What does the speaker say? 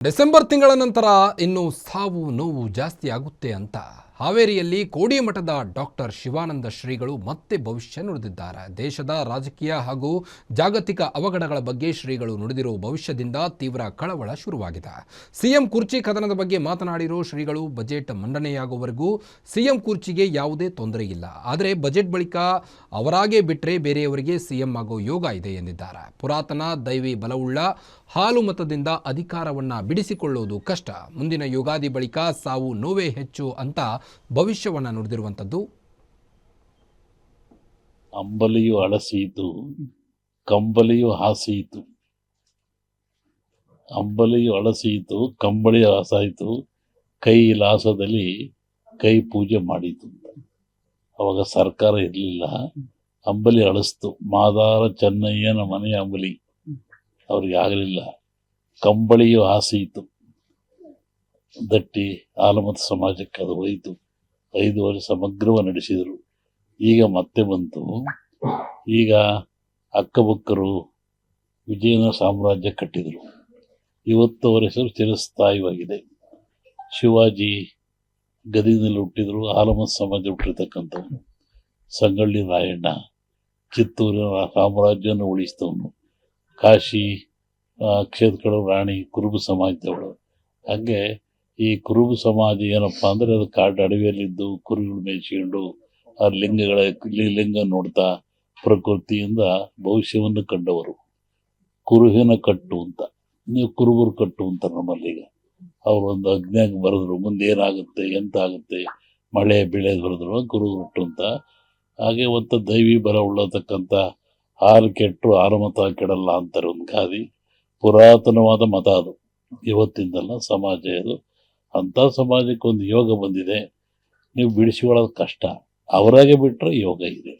December ತಿಂಗಳ ನಂತರ ಇನ್ನು ಸಾವು ನೋವು ಜಾಸ್ತಿ ಆಗುತ್ತೆ ಅಂತ ಹಾವೇರಿಯಲ್ಲಿ ಕೋಡಿಮಠದ ಡಾಕ್ಟರ್ ಶಿವಾನಂದ ಶ್ರೀಗಳು ಮತ್ತೆ ಭವಿಷ್ಯ ನುಡಿದಿದ್ದಾರೆ. ದೇಶದ ರಾಜಕೀಯ ಹಾಗೂ ಜಾಗತಿಕ ಅವಘಡಗಳ ಬಗ್ಗೆ ಶ್ರೀಗಳು ನುಡಿದಿರುವ ಭವಿಷ್ಯದಿಂದ ತೀವ್ರ ಕಳವಳ ಶುರುವಾಗಿದೆ. ಸಿಎಂ ಕುರ್ಚಿ ಕದನದ ಬಗ್ಗೆ ಮಾತನಾಡಿರೋ ಶ್ರೀಗಳು ಬಜೆಟ್ ಮಂಡನೆಯಾಗುವವರೆಗೂ ಸಿಎಂ ಕುರ್ಚಿಗೆ ಯಾವುದೇ ತೊಂದರೆ ಇಲ್ಲ, ಆದರೆ ಬಜೆಟ್ ಬಳಿಕ ಅವರಾಗೇ ಬಿಟ್ಟರೆ ಬೇರೆಯವರಿಗೆ ಸಿಎಂ ಆಗೋ ಯೋಗ ಇದೆ ಎಂದಿದ್ದಾರೆ. ಪುರಾತನ ದೈವಿ ಬಲವುಳ್ಳ ಹಾಲು ಮತದಿಂದ ಅಧಿಕಾರವನ್ನ ಬಿಡಿಸಿಕೊಳ್ಳುವುದು ಕಷ್ಟ, ಮುಂದಿನ ಯುಗಾದಿ ಬಳಿಕ ಸಾವು ನೋವೇ ಹೆಚ್ಚು ಅಂತ ಭವಿಷ್ಯವನ್ನ ನುಡಿದಿರುವಂತದ್ದು. ಅಂಬಲಿಯು ಅಳಸಿಯಿತು, ಕಂಬಳಿಯು ಹಾಸಿಯಿತು. ಅಂಬಲಿಯು ಅಳಸಿಯಿತು, ಕಂಬಳಿಯು ಹಾಸಾಯಿತು, ಕೈ ಲಾಸದಲ್ಲಿ ಕೈ ಪೂಜೆ ಮಾಡಿತು. ಅವಾಗ ಸರ್ಕಾರ ಇರಲಿಲ್ಲ, ಅಂಬಲಿ ಅಳಿಸ್ತು. ಮಾದಾರ ಚೆನ್ನಯ್ಯನ ಮನೆಯ ಅಂಬಲಿ ಅವ್ರಿಗೆ ಆಗಲಿಲ್ಲ. ಕಂಬಳಿಯು ಹಾಸಿಯಿತು, ದಟ್ಟಿ ಆಲಮತ ಸಮಾಜಕ್ಕೆ ಅದು ಹೋಯಿತು. 5 ವರ್ಷ ಸಮಗ್ರವಾಗಿ ನಡೆಸಿದರು. ಈಗ ಮತ್ತೆ ಬಂತು. ಈಗ ಅಕ್ಕಬಕ್ಕರು ವಿಜಯನ ಸಾಮ್ರಾಜ್ಯ ಕಟ್ಟಿದರು. ಇವತ್ತು ಅವರ ಹೆಸರು ಚಿರಸ್ಥಾಯಿಯಾಗಿದೆ. ಶಿವಾಜಿ ಗದಗಿನಲ್ಲಿ ಹುಟ್ಟಿದರು, ಆಲಮತ ಸಮಾಜ ಹುಟ್ಟಿರ್ತಕ್ಕಂಥವನು. ಸಂಗೊಳ್ಳಿ ರಾಯಣ್ಣ ಕಿತ್ತೂರಿನ ಸಾಮ್ರಾಜ್ಯವನ್ನು ಉಳಿಸಿದವನು. ಕಾಶಿ ಕ್ಷೇತ್ರಗಳ ರಾಣಿ ಕುರುಬ ಸಮಾಜದವಳು. ಹಾಗೆ ಈ ಕುರುಬ ಸಮಾಜ ಏನಪ್ಪ ಅಂದರೆ ಅದು ಕಾಡು ಅಡವಿಯಲ್ಲಿದ್ದು ಕುರಿಗಳು ಮೇಯಿಸಿಕೊಂಡು ಆ ಲಿಂಗ ನೋಡ್ತಾ ಪ್ರಕೃತಿಯಿಂದ ಭವಿಷ್ಯವನ್ನು ಕಂಡವರು. ಕುರುಹಿನ ಕಟ್ಟು ಅಂತ, ನೀವು ಕುರುಬರು ಕಟ್ಟು ಅಂತ ನಮ್ಮಲ್ಲೀಗ ಅವರು ಒಂದು ಅಗ್ನಿಯಾಗಿ ಬರೆದ್ರು, ಮುಂದೆ ಏನಾಗುತ್ತೆ ಎಂತ ಆಗುತ್ತೆ ಮಳೆ ಬೆಳೆ ಬರೆದ್ರು ಕುರುಬರು ಕಟ್ಟು ಅಂತ. ಹಾಗೆ ಒಂದು ದೈವಿ ಬಲ ಉಳ್ಳತಕ್ಕಂಥ ಹಾಲು ಕೆಟ್ಟರು ಆರಮತ ಕೆಡಲ್ಲ ಅಂತಾರೆ ಒಂದು ಗಾದಿ. ಪುರಾತನವಾದ ಮತ ಅದು, ಇವತ್ತಿಂದಲ್ಲ ಸಮಾಜ ಇದು. ಅಂಥ ಸಮಾಜಕ್ಕೆ ಒಂದು ಯೋಗ ಬಂದಿದೆ, ನೀವು ಬಿಡಿಸಿಕೊಳ್ಳೋದು ಕಷ್ಟ. ಅವರಾಗೆ ಬಿಟ್ಟರೆ ಯೋಗ ಇದೆ.